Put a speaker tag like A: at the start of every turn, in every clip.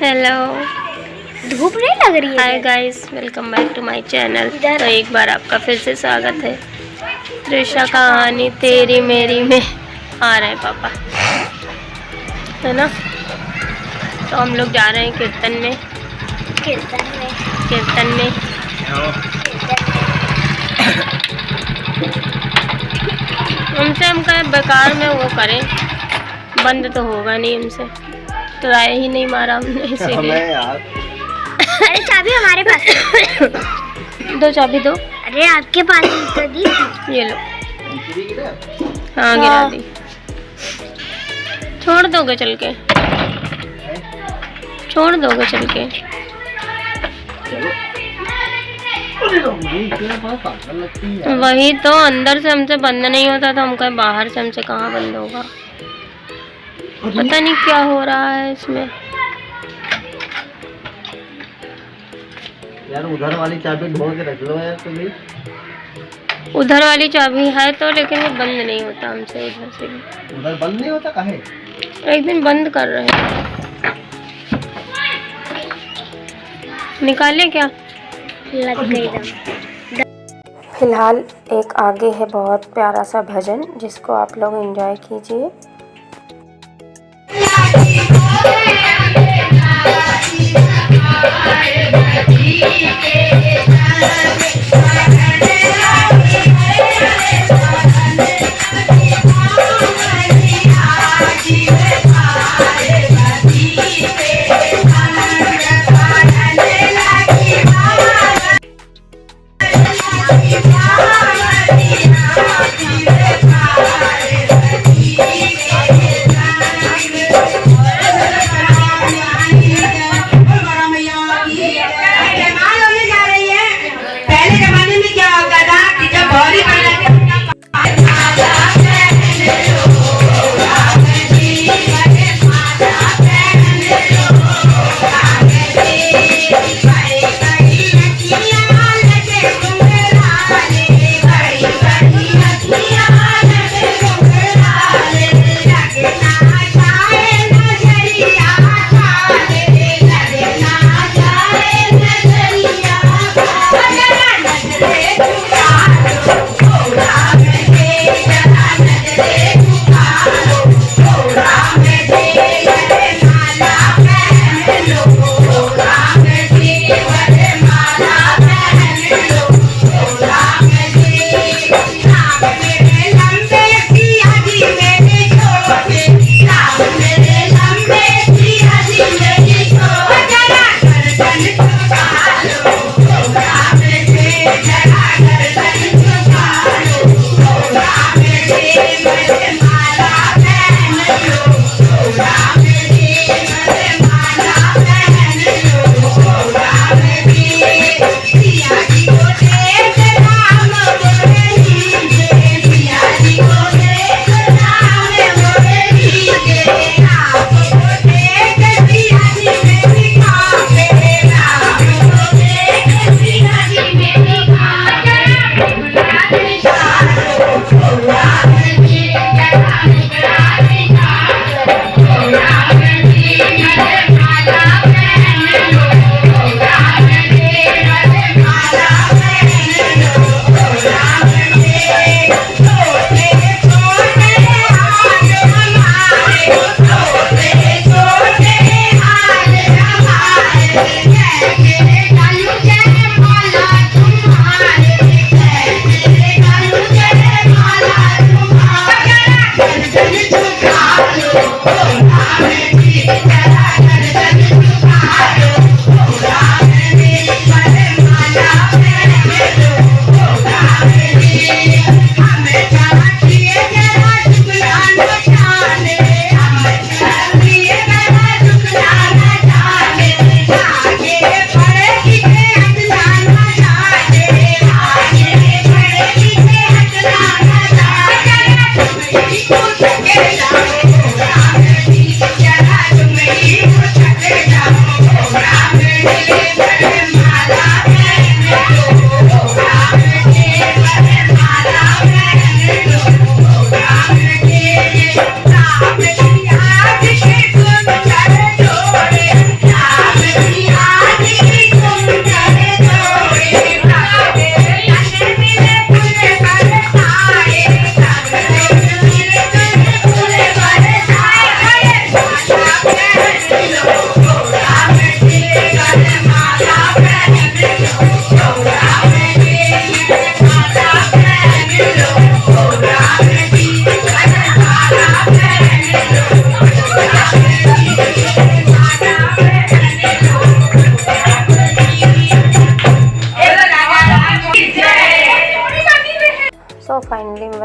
A: Hello,
B: धूप नहीं लग रही है?
A: Hi guys, welcome back to my channel. तो एक बार आपका फिर से स्वागत है। त्रिशा कहानी तेरी मेरी में आ रहे हैं पापा, है ना। तो हम लोग जा रहे हैं कीर्तन में। हमसे हम कहे बेकार में वो करें, बंद तो होगा नहीं हमसे, ट्राई ही नहीं मारा हमने इसीलिए।
B: अरे चाबी हमारे पास है।
A: दो चाबी दो।
B: अरे आपके पास ही तो दी।
A: ये लो। हाँ गिरा दी। छोड़ दोगे चल के? छोड़ दोगे चल के? वही तो, अंदर से हमसे बंद नहीं होता तो हम कहे बाहर से हमसे कहाँ बंद होगा। पता नहीं क्या हो रहा है इसमें।
C: यार उधर वाली चाबी ढोल के रख लो यार तुम्हें।
A: उधर वाली चाबी है तो, लेकिन वो बंद नहीं होता हमसे उधर से भी।
C: उधर बंद नहीं होता काहे?
A: एक दिन बंद कर रहे हैं। निकालें क्या?
B: लग गई दम।
A: फिलहाल एक आगे है बहुत प्यारा सा भजन, जिसको आप लोग एंजॉय कीजिए।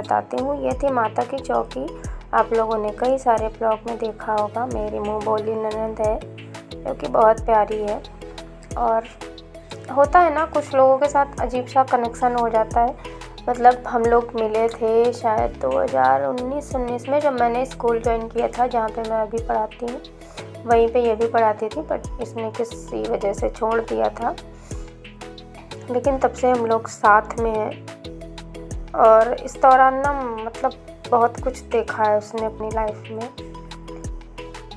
A: बताती हूँ। ये थी माता की चौकी। आप लोगों ने कई सारे ब्लॉग में देखा होगा। मेरी मुँह बोली ननद है जो कि बहुत प्यारी है। और होता है ना, कुछ लोगों के साथ अजीब सा कनेक्शन हो जाता है। मतलब हम लोग मिले थे शायद 2019 में, जब मैंने स्कूल ज्वाइन किया था जहाँ पे मैं अभी पढ़ाती हूँ। वहीं पे ये भी पढ़ाती थी, बट इसने किसी वजह से छोड़ दिया था। लेकिन तब से हम लोग साथ में हैं। और इस दौरान ना मतलब बहुत कुछ देखा है उसने अपनी लाइफ में।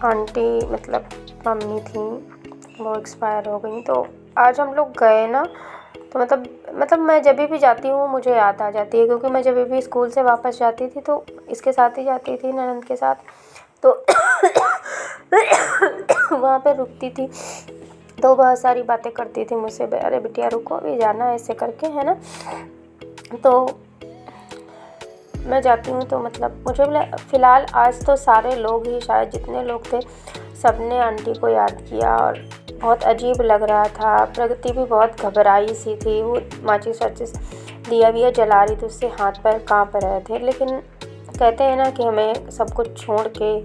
A: आंटी मतलब मम्मी थी, वो एक्सपायर हो गई। तो आज हम लोग गए ना, तो मतलब मैं जब भी जाती हूँ मुझे याद आ जाती है, क्योंकि मैं जब भी स्कूल से वापस जाती थी तो इसके साथ ही जाती थी, ननद के साथ। तो वहाँ पे रुकती थी तो बहुत सारी बातें करती थी मुझसे, अरे बिटिया रुको अभी जाना है, ऐसे करके, है ना। तो मैं जाती हूँ तो मतलब मुझे फ़िलहाल आज तो सारे लोग ही, शायद जितने लोग थे सबने आंटी को याद किया। और बहुत अजीब लग रहा था। प्रगति भी बहुत घबराई सी थी। वो माचिस वाचिस दिया विया जला रही थी, उससे हाथ पैर काँप रहे थे। लेकिन कहते हैं ना कि हमें सब कुछ छोड़ के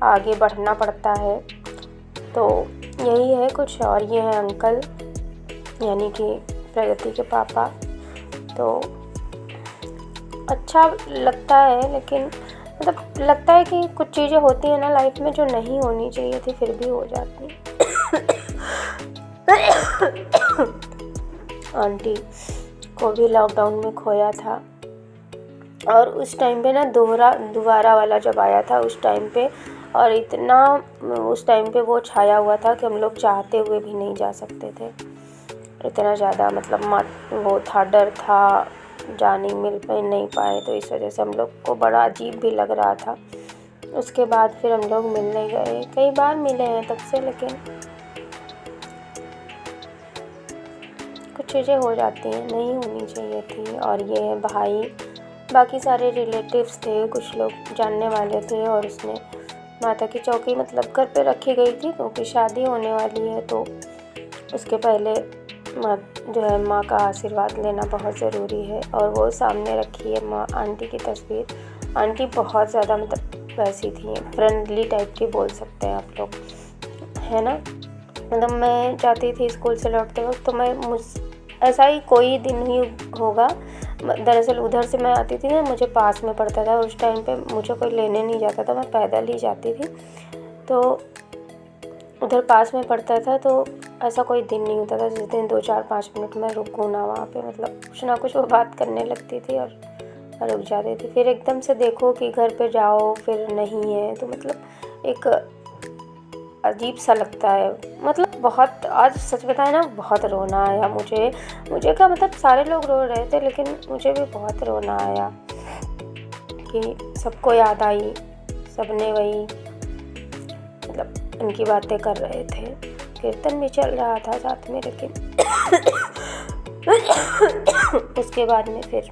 A: आगे बढ़ना पड़ता है। तो यही है कुछ। और ये है अंकल, यानी कि प्रगति के पापा। तो अच्छा लगता है, लेकिन मतलब लगता है कि कुछ चीज़ें होती हैं ना लाइफ में जो नहीं होनी चाहिए थी, फिर भी हो जाती। आंटी को भी लॉकडाउन में खोया था। और उस टाइम पे ना दोबारा वाला जब आया था उस टाइम पे, और इतना उस टाइम पे वो छाया हुआ था कि हम लोग चाहते हुए भी नहीं जा सकते थे। इतना ज़्यादा मतलब वो था, डर था, जा नहीं पाए। तो इस वजह से हम लोग को बड़ा अजीब भी लग रहा था। उसके बाद फिर हम लोग मिलने गए, कई बार मिले हैं तब से, लेकिन कुछ चीज़ें हो जाती हैं, नहीं होनी चाहिए थी। और ये है भाई, बाकी सारे रिलेटिव्स थे, कुछ लोग जानने वाले थे। और उसने माता की चौकी मतलब घर पे रखी गई थी, क्योंकि शादी होने वाली है तो उसके पहले माँ का आशीर्वाद लेना बहुत ज़रूरी है। और वो सामने रखी है माँ आंटी की तस्वीर। आंटी बहुत ज़्यादा मतलब वैसी थी, फ्रेंडली टाइप की बोल सकते हैं आप लोग, है ना। मतलब मैं जाती थी स्कूल से लौटते वक्त, तो ऐसा ही कोई दिन ही होगा, दरअसल उधर से मैं आती थी ना, मुझे पास में पड़ता था। उस टाइम पे मुझे कोई लेने नहीं जाता था, मैं पैदल ही जाती थी। तो उधर पास में पड़ता था, तो ऐसा कोई दिन नहीं होता था जिस दिन 2-4-5 मिनट में रुकूँ ना वहाँ पे। मतलब कुछ ना कुछ वो बात करने लगती थी और रुक जाती थी। फिर एकदम से देखो कि घर पे जाओ फिर नहीं है, तो मतलब एक अजीब सा लगता है। मतलब बहुत, आज सच बताएं ना, बहुत रोना आया मुझे क्या मतलब सारे लोग रो रहे थे, लेकिन मुझे भी बहुत रोना आया कि सबको याद आई। सबने वही मतलब उनकी बातें कर रहे थे, कीर्तन भी चल रहा था साथ में। लेकिन उसके बाद में फिर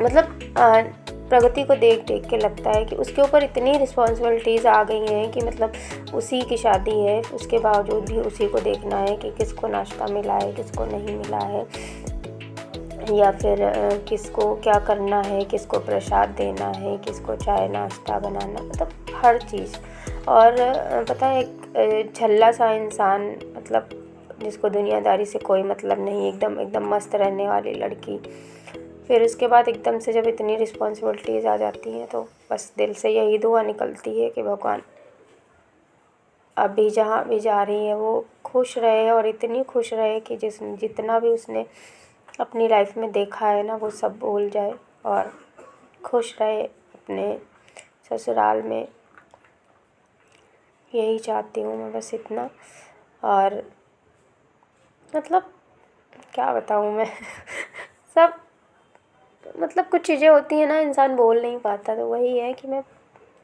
A: मतलब प्रगति को देख के लगता है कि उसके ऊपर इतनी रिस्पॉन्सिबिलिटीज़ आ गई हैं कि मतलब उसी की शादी है, उसके बावजूद भी उसी को देखना है कि किसको नाश्ता मिला है, किसको नहीं मिला है, या फिर किसको क्या करना है, किसको प्रसाद देना है, किसको चाय नाश्ता बनाना, मतलब हर चीज़। और पता है एक झल्ला सा इंसान, मतलब जिसको दुनियादारी से कोई मतलब नहीं, एकदम मस्त रहने वाली लड़की। फिर उसके बाद एकदम से जब इतनी रिस्पॉन्सिबिलिटीज़ आ जाती हैं तो बस दिल से यही दुआ निकलती है कि भगवान अभी जहाँ भी जा रही है वो खुश रहे, और इतनी खुश रहे कि जितना भी उसने अपनी लाइफ में देखा है ना वो सब भूल जाए और खुश रहे अपने ससुराल में। यही चाहती हूँ मैं, बस इतना। और मतलब क्या बताऊँ मैं सब मतलब कुछ चीज़ें होती हैं ना, इंसान बोल नहीं पाता, तो वही है कि मैं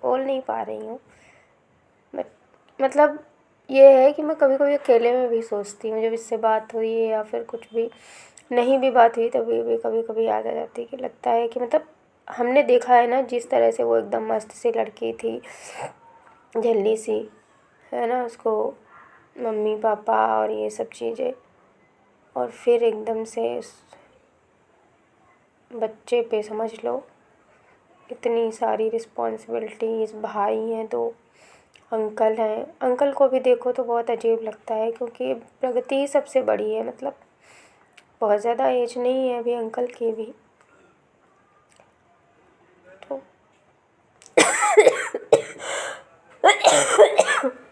A: बोल नहीं पा रही हूँ। मतलब ये है कि मैं कभी कभी अकेले में भी सोचती हूँ, जब इससे बात हुई है या फिर कुछ भी नहीं भी बात हुई, तभी भी कभी कभी याद आ जाती है कि लगता है कि मतलब हमने देखा है ना जिस तरह से वो एकदम मस्त सी लड़की थी, झल्ली सी, है ना, उसको मम्मी पापा और ये सब चीज़ें, और फिर एकदम से बच्चे पे समझ लो इतनी सारी रिस्पॉन्सिबिलिटीज़, भाई हैं 2, अंकल हैं। अंकल को भी देखो तो बहुत अजीब लगता है क्योंकि प्रगति ही सबसे बड़ी है, मतलब बहुत ज़्यादा एज नहीं है अभी अंकल की भी। तो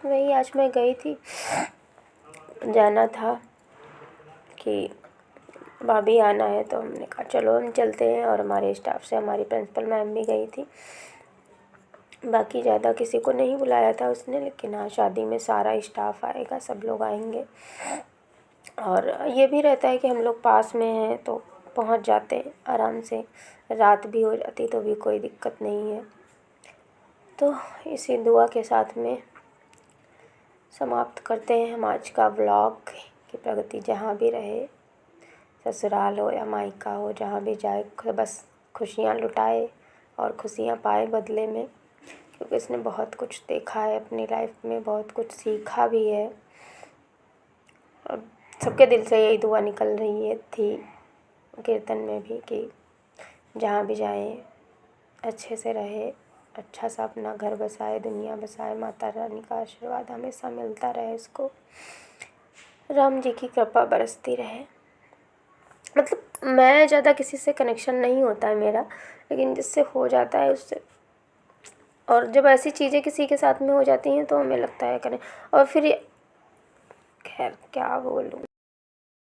A: वही आज मैं गई थी, जाना था कि भाभी आना है, तो हमने कहा चलो हम चलते हैं। और हमारे स्टाफ से हमारी प्रिंसिपल मैम भी गई थी। बाकी ज़्यादा किसी को नहीं बुलाया था उसने, लेकिन हाँ शादी में सारा स्टाफ आएगा, सब लोग आएंगे। और ये भी रहता है कि हम लोग पास में हैं तो पहुंच जाते हैं आराम से, रात भी हो जाती तो भी कोई दिक्कत नहीं है। तो इसी दुआ के साथ में समाप्त करते हैं हम आज का व्लॉग कि प्रगति जहाँ भी रहे, ससुराल हो या मायका हो, जहाँ भी जाए बस खुशियाँ लुटाए और खुशियाँ पाए बदले में, क्योंकि इसने बहुत कुछ देखा है अपनी लाइफ में, बहुत कुछ सीखा भी है। और सबके दिल से यही दुआ निकल रही थी कीर्तन में भी कि जहाँ भी जाए अच्छे से रहे, अच्छा सा अपना घर बसाए, दुनिया बसाए, माता रानी का आशीर्वाद हमेशा मिलता रहे इसको, राम जी की कृपा बरसती रहे। मतलब मैं ज़्यादा किसी से कनेक्शन नहीं होता है मेरा, लेकिन जिससे हो जाता है उससे, और जब ऐसी चीज़ें किसी के साथ में हो जाती हैं तो हमें लगता है करें। और फिर खैर क्या बोलूँ।